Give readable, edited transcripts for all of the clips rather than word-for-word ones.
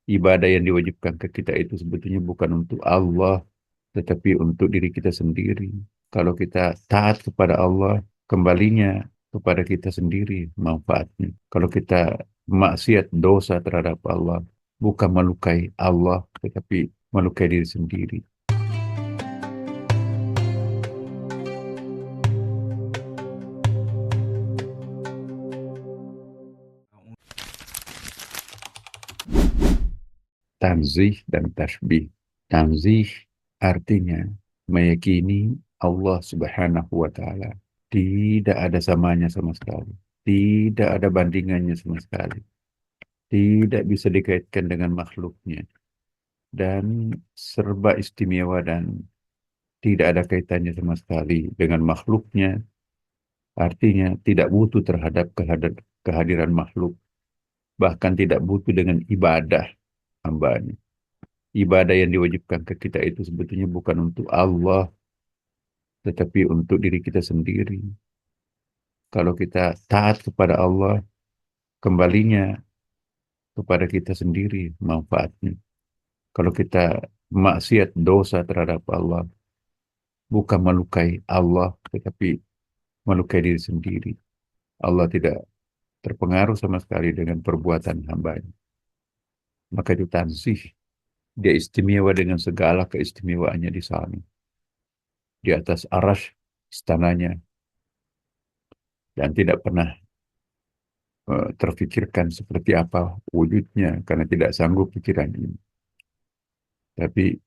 Ibadah yang diwajibkan ke kita itu sebetulnya bukan untuk Allah, tetapi untuk diri kita sendiri. Kalau kita taat kepada Allah, kembalinya kepada kita sendiri manfaatnya. Kalau kita maksiat dosa terhadap Allah, bukan melukai Allah, tetapi melukai diri sendiri. Tanzih dan tasbih. Tanzih artinya meyakini Allah Subhanahu wa Ta'ala tidak ada samanya sama sekali, tidak ada bandingannya sama sekali, tidak bisa dikaitkan dengan makhluknya, dan serba istimewa dan tidak ada kaitannya sama sekali dengan makhluknya. Artinya tidak butuh terhadap kehadiran makhluk, bahkan tidak butuh dengan ibadah hambanya. Ibadah yang diwajibkan ke kita itu sebetulnya bukan untuk Allah, tetapi untuk diri kita sendiri. Kalau kita taat kepada Allah, kembalinya kepada kita sendiri manfaatnya. Kalau kita maksiat dosa terhadap Allah, bukan melukai Allah, tetapi melukai diri sendiri. Allah tidak terpengaruh sama sekali dengan perbuatan hambanya. Maka itu tansih. Dia istimewa dengan segala keistimewaannya di sana. Di atas arasy istananya, dan tidak pernah terfikirkan seperti apa wujudnya karena tidak sanggup pikiran ini. Tapi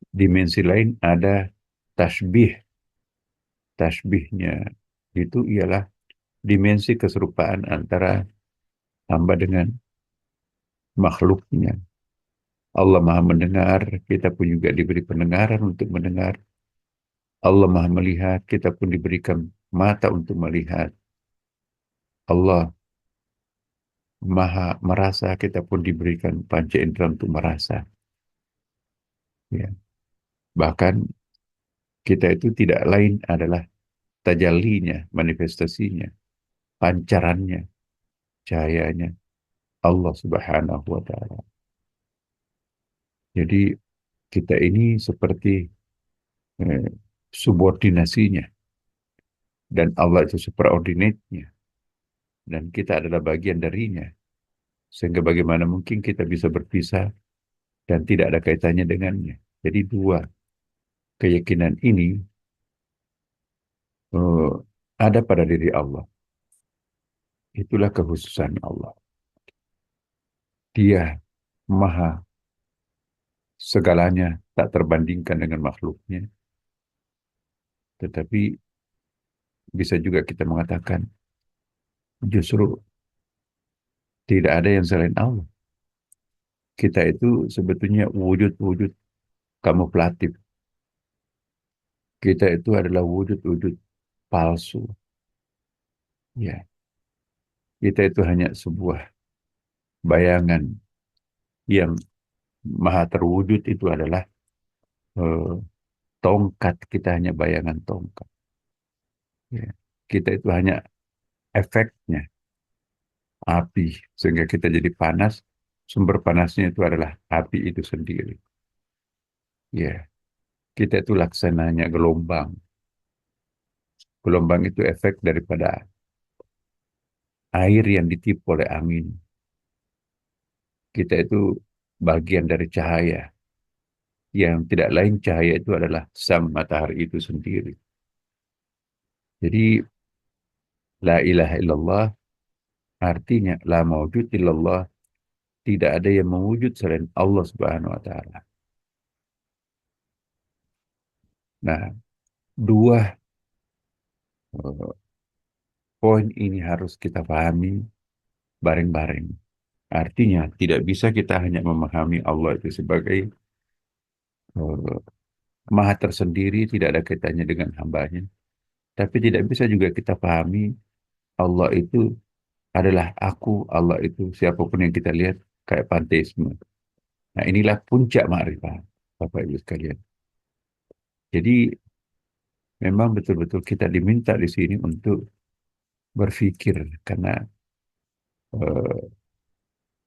dimensi lain ada tasbih. Tasbihnya itu ialah dimensi keserupaan antara hamba dengan makhluknya. Allah Maha mendengar, kita pun juga diberi pendengaran untuk mendengar. Allah Maha melihat, kita pun diberikan mata untuk melihat. Allah Maha merasa, kita pun diberikan panca indera untuk merasa. Ya. Bahkan kita itu tidak lain adalah tajallinya, manifestasinya, pancarannya, cahayanya Allah Subhanahu wa Ta'ala. Jadi kita ini seperti eh, subordinasinya, dan Allah itu superordinate-nya, dan kita adalah bagian darinya. Sehingga bagaimana mungkin kita bisa berpisah dan tidak ada kaitannya dengannya. Jadi dua keyakinan ini eh, ada pada diri Allah. Itulah kekhususan Allah. Dia maha segalanya, tak terbandingkan dengan makhluknya. Tetapi bisa juga kita mengatakan justru tidak ada yang selain Allah. Kita itu sebetulnya wujud-wujud kamuflatif. Kita itu adalah wujud-wujud palsu. Ya, kita itu hanya sebuah bayangan yang maha terwujud itu adalah eh, tongkat. Kita hanya bayangan tongkat. Ya. Kita itu hanya efeknya api sehingga kita jadi panas. Sumber panasnya itu adalah api itu sendiri. Ya, kita itu laksananya gelombang. Gelombang itu efek daripada air yang ditiup oleh angin. Kita itu bagian dari cahaya, yang tidak lain cahaya itu adalah sang matahari itu sendiri. Jadi la ilaha illallah artinya la maujud illallah, tidak ada yang mewujud selain Allah Subhanahu wa Ta'ala. Nah, dua eh, poin ini harus kita pahami bareng-bareng. Artinya tidak bisa kita hanya memahami Allah itu sebagai eh, maha tersendiri, tidak ada kaitannya dengan hambanya. Tapi tidak bisa juga kita pahami Allah itu adalah aku, Allah itu siapapun yang kita lihat kayak panteisme. Nah, inilah puncak makrifat, Bapak Ibu sekalian. Jadi memang betul-betul kita diminta di sini untuk berpikir, karena eh,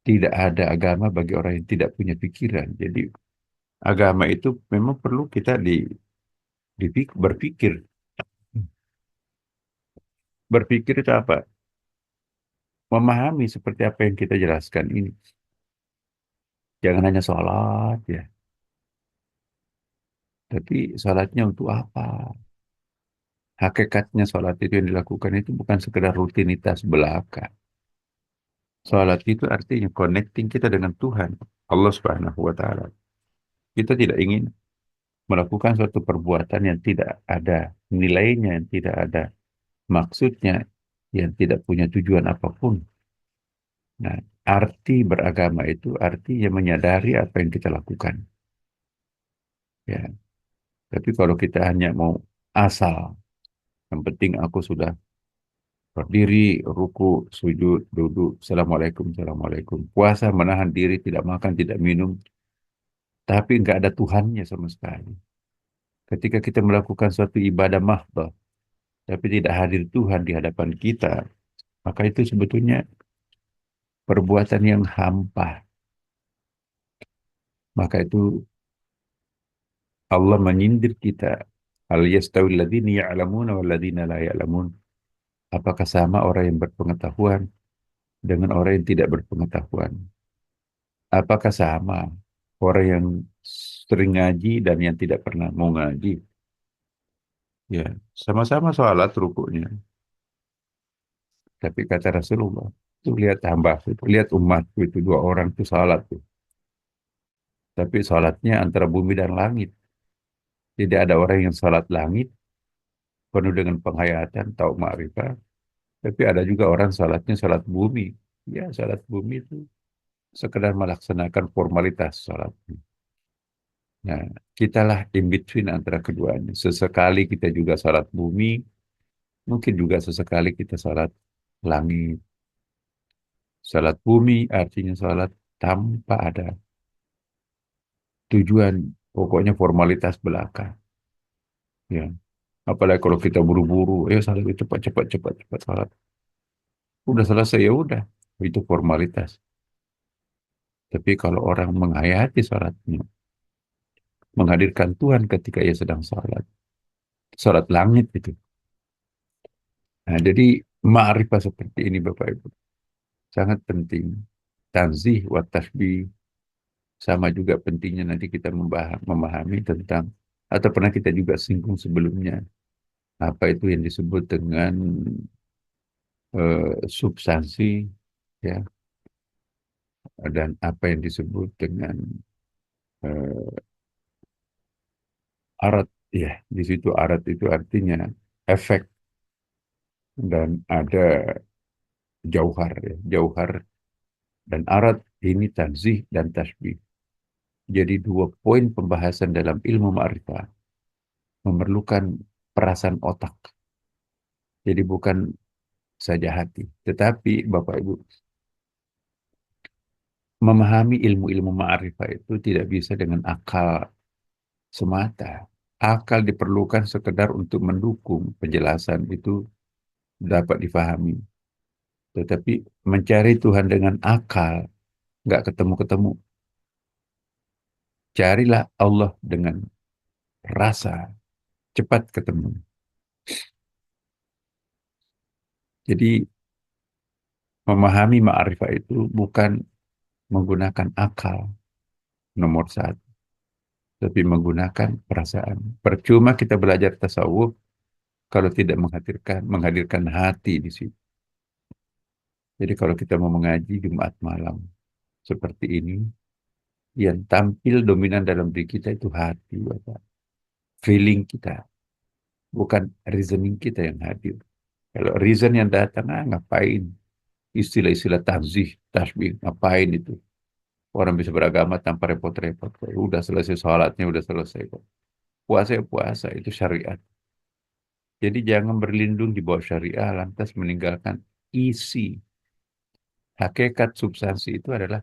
Tidak ada agama bagi orang yang tidak punya pikiran. Jadi agama itu memang perlu kita berpikir. Berpikir itu apa? Memahami seperti apa yang kita jelaskan ini. Jangan hanya sholat ya, tapi sholatnya untuk apa? Hakikatnya sholat itu yang dilakukan itu bukan sekedar rutinitas belaka. Sholat itu artinya connecting kita dengan Tuhan, Allah Subhanahu wa Ta'ala. Kita tidak ingin melakukan suatu perbuatan yang tidak ada nilainya, yang tidak ada maksudnya, yang tidak punya tujuan apapun. Nah, arti beragama itu artinya menyadari apa yang kita lakukan. Ya, tapi kalau kita hanya mau asal, yang penting aku sudah berdiri, ruku, sujud, duduk, assalamualaikum, assalamualaikum. Puasa, menahan diri, tidak makan, tidak minum, tapi nggak ada Tuhannya sama sekali. Ketika kita melakukan suatu ibadah mahdoh, tapi tidak hadir Tuhan di hadapan kita, maka itu sebetulnya perbuatan yang hampa. Maka itu Allah menyindir kita. Al yastawil ladzina ya'lamuna wal ladzina la ya'lamun. Apakah sama orang yang berpengetahuan dengan orang yang tidak berpengetahuan? Apakah sama orang yang sering ngaji dan yang tidak pernah mau ngaji? Ya, sama-sama sholat rukuknya. Tapi kata Rasulullah, itu lihat hamba, itu lihat umatku itu dua orang itu sholat tuh. Tapi sholatnya antara bumi dan langit. Tidak ada orang yang sholat langit penuh dengan penghayatan, tahu ma'rifah. Tapi ada juga orang sholatnya sholat bumi. Ya, sholat bumi itu sekedar melaksanakan formalitas sholat. Nah, kitalah in between antara keduanya. Sesekali kita juga sholat bumi, mungkin juga sesekali kita sholat langit. Sholat bumi artinya sholat tanpa ada tujuan, pokoknya formalitas belaka. Ya, apalagi kalau kita buru-buru, sholat itu cepat, cepat, cepat, cepat sholat. Udah selesai ya udah, itu formalitas. Tapi kalau orang menghayati sholatnya, menghadirkan Tuhan ketika ia sedang sholat, sholat langit itu. Nah, jadi ma'rifah seperti ini Bapak Ibu sangat penting. Tanzih wa tasbih sama juga pentingnya nanti kita memahami tentang atau pernah kita juga singgung sebelumnya apa itu yang disebut dengan substansi ya dan apa yang disebut dengan eh, arat ya di situ arat itu artinya efek dan ada jauhar ya jauhar dan arat ini tanzih dan tasbih. Jadi dua poin pembahasan dalam ilmu ma'rifah memerlukan perasaan otak. Jadi bukan saja hati. Tetapi Bapak Ibu, memahami ilmu-ilmu ma'rifah itu tidak bisa dengan akal semata. Akal diperlukan sekedar untuk mendukung penjelasan itu dapat difahami. Tetapi mencari Tuhan dengan akal nggak ketemu-ketemu. Carilah Allah dengan rasa, cepat ketemu. Jadi memahami ma'rifah itu bukan menggunakan akal nomor satu, tapi menggunakan perasaan. Percuma kita belajar tasawuf kalau tidak menghadirkan hati di situ. Jadi kalau kita mau mengaji Jumat malam seperti ini, yang tampil dominan dalam diri kita itu hati, Bapak. Feeling kita, bukan reasoning kita yang hadir. Kalau reason yang datang, ngapain? Istilah-istilah tanzih, tasbih, ngapain itu? Orang bisa beragama tanpa repot-repot. Udah selesai sholatnya, udah selesai kok. Puasa ya puasa, itu syariat. Jadi jangan berlindung di bawah syariah, lantas meninggalkan isi. Hakikat substansi itu adalah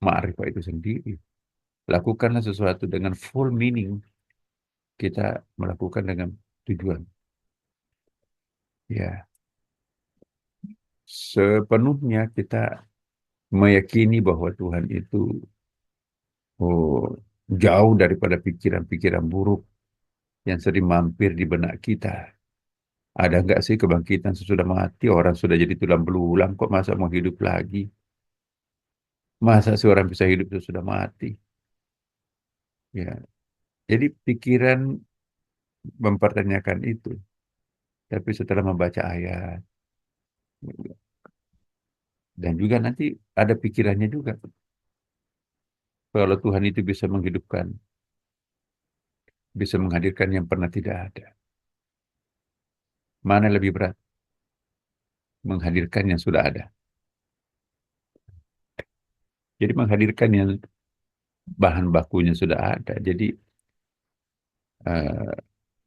ma'rifah itu sendiri. Lakukanlah sesuatu dengan full meaning. Kita melakukan dengan tujuan. Ya, sepenuhnya kita meyakini bahwa Tuhan itu oh, jauh daripada pikiran-pikiran buruk yang sering mampir di benak kita. Ada nggak sih kebangkitan sesudah mati? Orang sudah jadi tulang belulang, kok masa mau hidup lagi? Masa seorang bisa hidup sesudah mati? Ya, jadi pikiran mempertanyakan itu. Tapi setelah membaca ayat, dan juga nanti ada pikirannya juga. Kalau Tuhan itu bisa menghidupkan, bisa menghadirkan yang pernah tidak ada. Mana lebih berat? Menghadirkan yang sudah ada. Jadi menghadirkan yang bahan bakunya sudah ada. Jadi eh,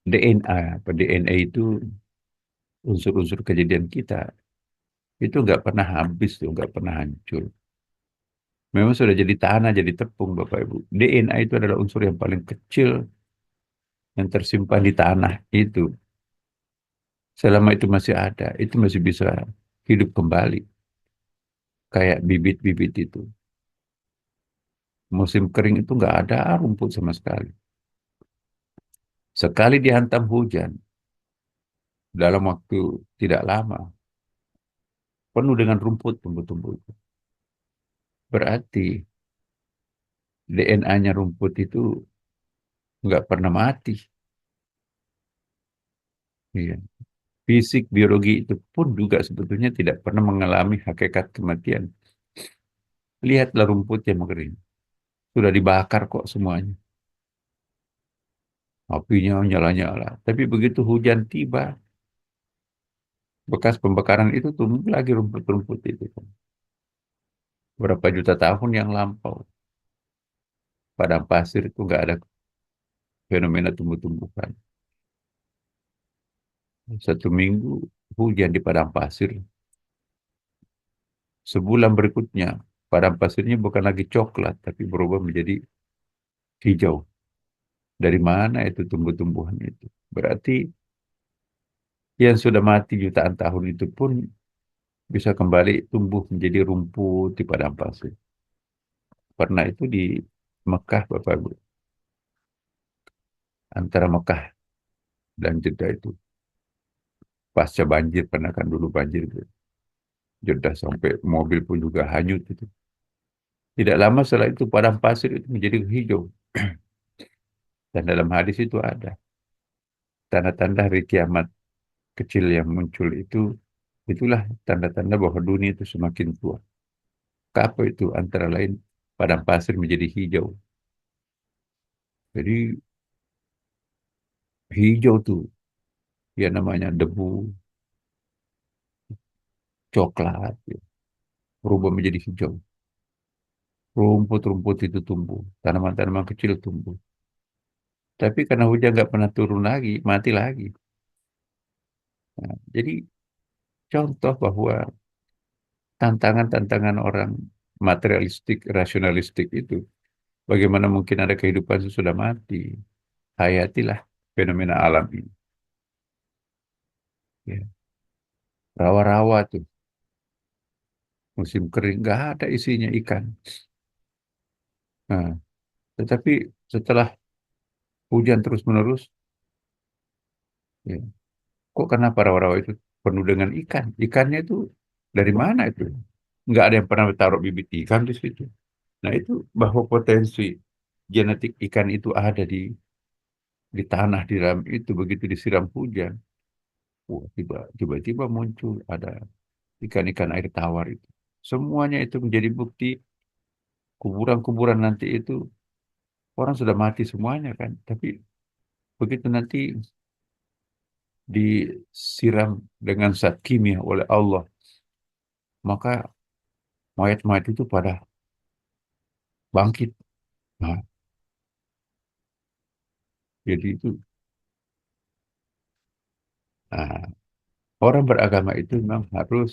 DNA, DNA itu unsur-unsur kejadian kita itu nggak pernah habis tuh, nggak pernah hancur. Memang sudah jadi tanah, jadi tepung, Bapak Ibu. DNA itu adalah unsur yang paling kecil yang tersimpan di tanah itu. Selama itu masih ada, itu masih bisa hidup kembali. Kayak bibit-bibit itu. Musim kering itu nggak ada rumput sama sekali. Sekali dihantam hujan, dalam waktu tidak lama, penuh dengan rumput tumbuh-tumbuh itu. Berarti DNA-nya rumput itu nggak pernah mati. Iya. Fisik, biologi itu pun juga sebetulnya tidak pernah mengalami hakikat kematian. Lihatlah rumput yang mengering. Sudah dibakar kok semuanya. Apinya nyala-nyala. Tapi begitu hujan tiba, bekas pembakaran itu tumbuh lagi rumput-rumput itu. Berapa juta tahun yang lampau. Padang pasir itu nggak ada fenomena tumbuh-tumbuhan. Satu minggu hujan di padang pasir. Sebulan berikutnya, padang pasirnya bukan lagi coklat, tapi berubah menjadi hijau. Dari mana itu tumbuh-tumbuhan itu? Berarti yang sudah mati jutaan tahun itu pun bisa kembali tumbuh menjadi rumput di padang pasir. Pernah itu di Mekah, Bapak Ibu. Antara Mekah dan Jeddah itu. Pasca banjir, pernah kan dulu banjir itu. Jeddah sampai mobil pun juga hanyut itu. Tidak lama setelah itu padang pasir itu menjadi hijau. Dan dalam hadis itu ada tanda-tanda hari kiamat kecil yang muncul itu, itulah tanda-tanda bahwa dunia itu semakin tua. Apa itu? Antara lain padang pasir menjadi hijau. Jadi hijau tuh ya namanya debu, coklat, ya, berubah menjadi hijau. Rumput-rumput itu tumbuh, tanaman-tanaman kecil tumbuh. Tapi karena hujan nggak pernah turun lagi, mati lagi. Nah, jadi contoh bahwa tantangan-tantangan orang materialistik, rasionalistik itu, bagaimana mungkin ada kehidupan sesudah mati? Hayatilah fenomena alam ini. Ya. Rawa-rawa tuh, musim kering, nggak ada isinya ikan. Nah, tetapi setelah hujan terus-menerus, ya, kok kenapa rawa-rawa itu penuh dengan ikan? Ikannya itu dari mana itu? Nggak ada yang pernah taruh bibit ikan di situ. Nah, itu bahwa potensi genetik ikan itu ada di tanah, di dalam itu, begitu disiram hujan. Wah, tiba-tiba muncul ada ikan-ikan air tawar itu. Semuanya itu menjadi bukti kuburan-kuburan nanti itu orang sudah mati semuanya kan. Tapi begitu nanti disiram dengan zat kimia oleh Allah, maka mayat-mayat itu pada bangkit. Nah, jadi itu nah, orang beragama itu memang harus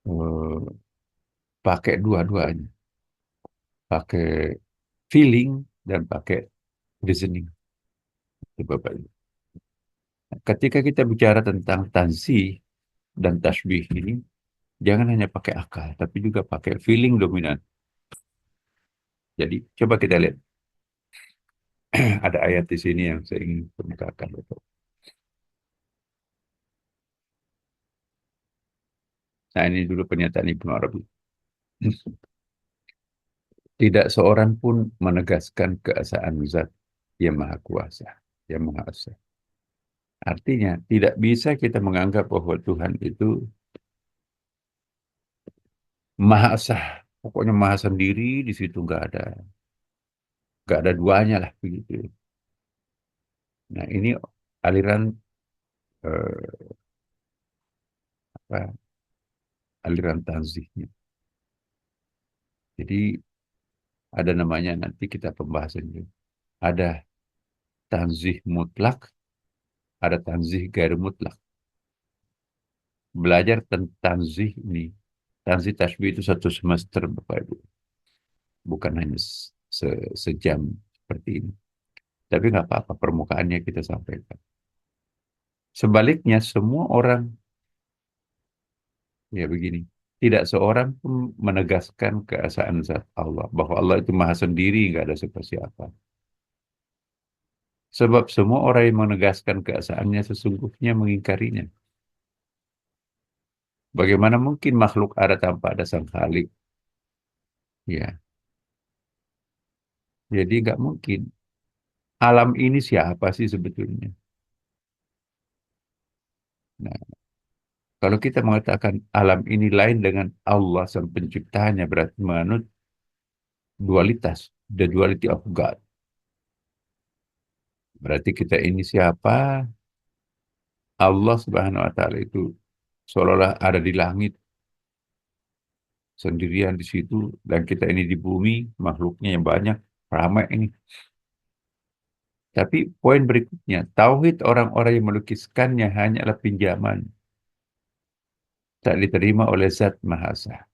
eh, pakai dua-duanya, pakai feeling dan pakai reasoning. Itu Bapak Ibu. Ketika kita bicara tentang tanzih dan tasbih ini, Jangan hanya pakai akal, tapi juga pakai feeling dominan. Jadi coba kita lihat ada ayat di sini yang saya ingin kemukakan. Nah ini dulu pernyataan Ibnu Arabi. Tidak seorang pun menegaskan keesaan zat yang maha kuasa, yang maha esa. Artinya tidak bisa kita menganggap bahwa Tuhan itu maha esa. Pokoknya maha sendiri, di situ nggak ada duanya lah begitu. Nah ini aliran eh, apa, aliran tanzihnya. Jadi ada namanya nanti kita pembahasannya. Ada tanzih mutlak, ada tanzih gair mutlak. Belajar tentang tanzih ini, tanzih tasbih itu satu semester Bapak Ibu, bukan hanya sejam seperti ini. Tapi nggak apa-apa, permukaannya kita sampaikan. Sebaliknya semua orang, ya begini, tidak seorang pun menegaskan keesaan zat Allah, bahwa Allah itu maha sendiri, nggak ada siapa-siapa. Sebab semua orang yang menegaskan keesaannya sesungguhnya mengingkarinya. Bagaimana mungkin makhluk ada tanpa ada sang Khalik? Ya, jadi nggak mungkin. Alam ini siapa sih sebetulnya? Nah, kalau kita mengatakan alam ini lain dengan Allah sang penciptanya, berarti menganut dualitas, the duality of God. Berarti kita ini siapa? Allah Subhanahu wa taala itu seolah-olah ada di langit sendirian di situ dan kita ini di bumi, makhluknya yang banyak, ramai ini. Tapi poin berikutnya, tauhid orang-orang yang melukiskannya hanyalah pinjaman, tak diterima oleh Zat Maha Esa.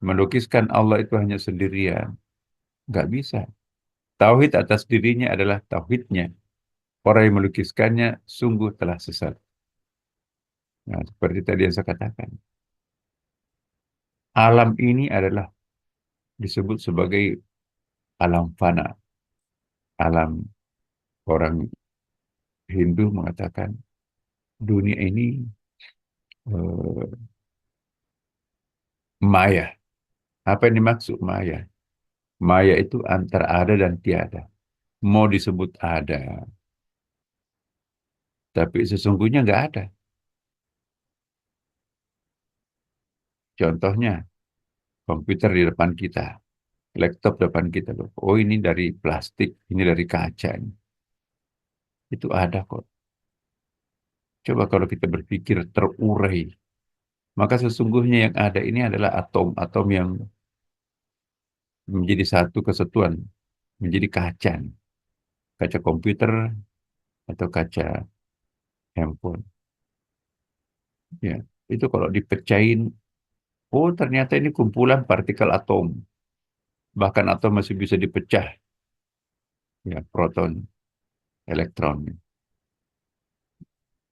Melukiskan Allah itu hanya sendirian, nggak bisa. Tauhid atas dirinya adalah tauhidnya. Orang yang melukiskannya sungguh telah sesat. Nah, seperti tadi yang saya katakan. Alam ini adalah disebut sebagai alam fana. Alam, orang Hindu mengatakan dunia ini eh, maya. Apa yang dimaksud maya? Maya itu antara ada dan tiada. Mau disebut ada, tapi sesungguhnya nggak ada. Contohnya, komputer di depan kita, laptop depan kita. Loh. Oh ini dari plastik, ini dari kaca. Itu ada kok. Coba kalau kita berpikir terurai, maka sesungguhnya yang ada ini adalah atom-atom yang menjadi satu kesatuan, menjadi kaca. Kaca komputer atau kaca handphone. Ya, itu kalau dipecahin, oh ternyata ini kumpulan partikel atom. Bahkan atom masih bisa dipecah, ya proton, elektron.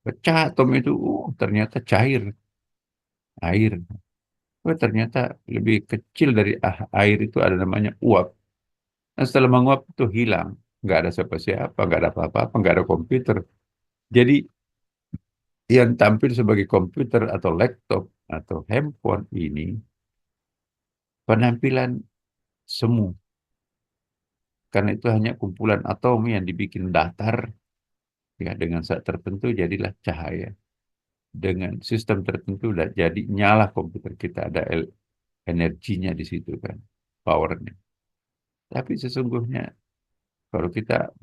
Pecah atom itu, oh ternyata cair, air. Oh ternyata lebih kecil dari air itu ada namanya uap. Nah, setelah menguap itu hilang. Nggak ada siapa-siapa, nggak ada apa-apa, nggak ada komputer. Jadi yang tampil sebagai komputer atau laptop atau handphone ini penampilan semu. Karena itu hanya kumpulan atom yang dibikin datar ya dengan saat tertentu jadilah cahaya. Dengan sistem tertentu jadi nyala komputer kita ada energinya di situ kan, powernya. Tapi sesungguhnya kalau kita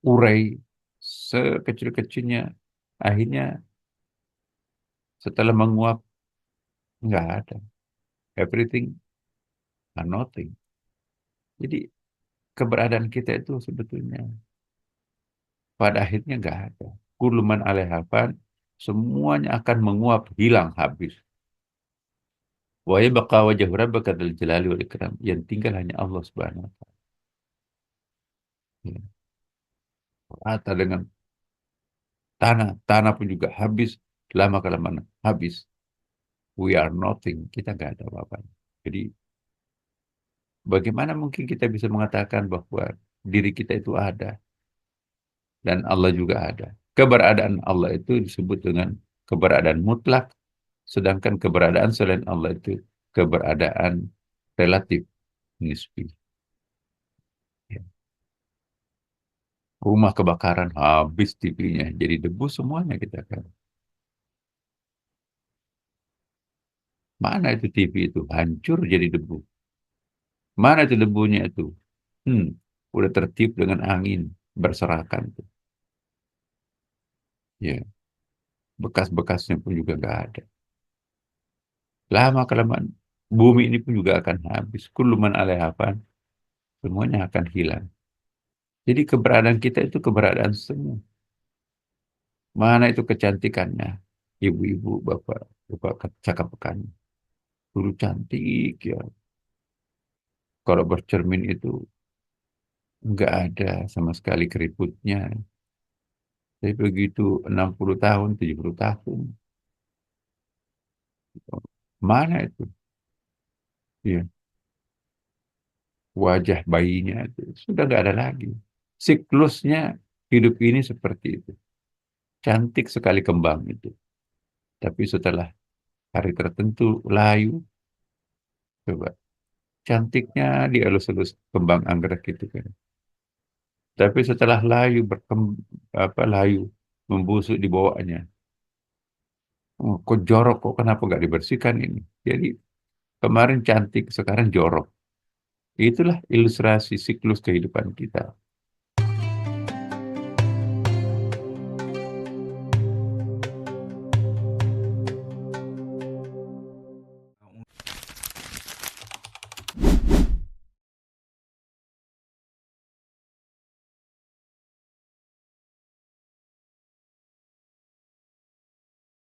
urai sekecil-kecilnya, akhirnya setelah menguap nggak ada. Everything and nothing. Jadi keberadaan kita itu sebetulnya pada akhirnya nggak ada. Kuluman alehafan, semuanya akan menguap, hilang, habis. Wa yabqa wajhu rabbika dzul jalali wal ikram. Yang tinggal hanya Allah Subhanahu wa taala. Ya. Rata dengan tanah, tanah pun juga habis, lama kelamaan habis. We are nothing. Kita nggak ada apa-apa. Jadi bagaimana mungkin kita bisa mengatakan bahwa diri kita itu ada dan Allah juga ada. Keberadaan Allah itu disebut dengan keberadaan mutlak, sedangkan keberadaan selain Allah itu keberadaan relatif, nisbi. Ya. Rumah kebakaran, habis TV-nya, jadi debu semuanya kita kan. Mana itu TV itu? Hancur jadi debu. Mana itu debunya itu? Hmm, udah tertiup dengan angin, berserakan tuh. Ya, bekas-bekasnya pun juga nggak ada. Lama-kelamaan, bumi ini pun juga akan habis. Kullu man 'alaiha fan, semuanya akan hilang. Jadi keberadaan kita itu keberadaan semua. Mana itu kecantikannya? Ibu-ibu, bapak, bapak cakap pekan. Dulu cantik ya. Kalau bercermin itu nggak ada sama sekali keriputnya. Tapi begitu 60 tahun, 70 tahun. Mana itu? Ya, wajah bayinya itu sudah nggak ada lagi. Siklusnya hidup ini seperti itu. Cantik sekali kembang itu. Tapi setelah hari tertentu layu, coba. Cantiknya dielus-elus kembang anggrek itu kan. Tapi setelah layu layu membusuk di bawahnya. Oh, kok jorok kok kenapa nggak dibersihkan ini? Jadi kemarin cantik, sekarang jorok. Itulah ilustrasi siklus kehidupan kita.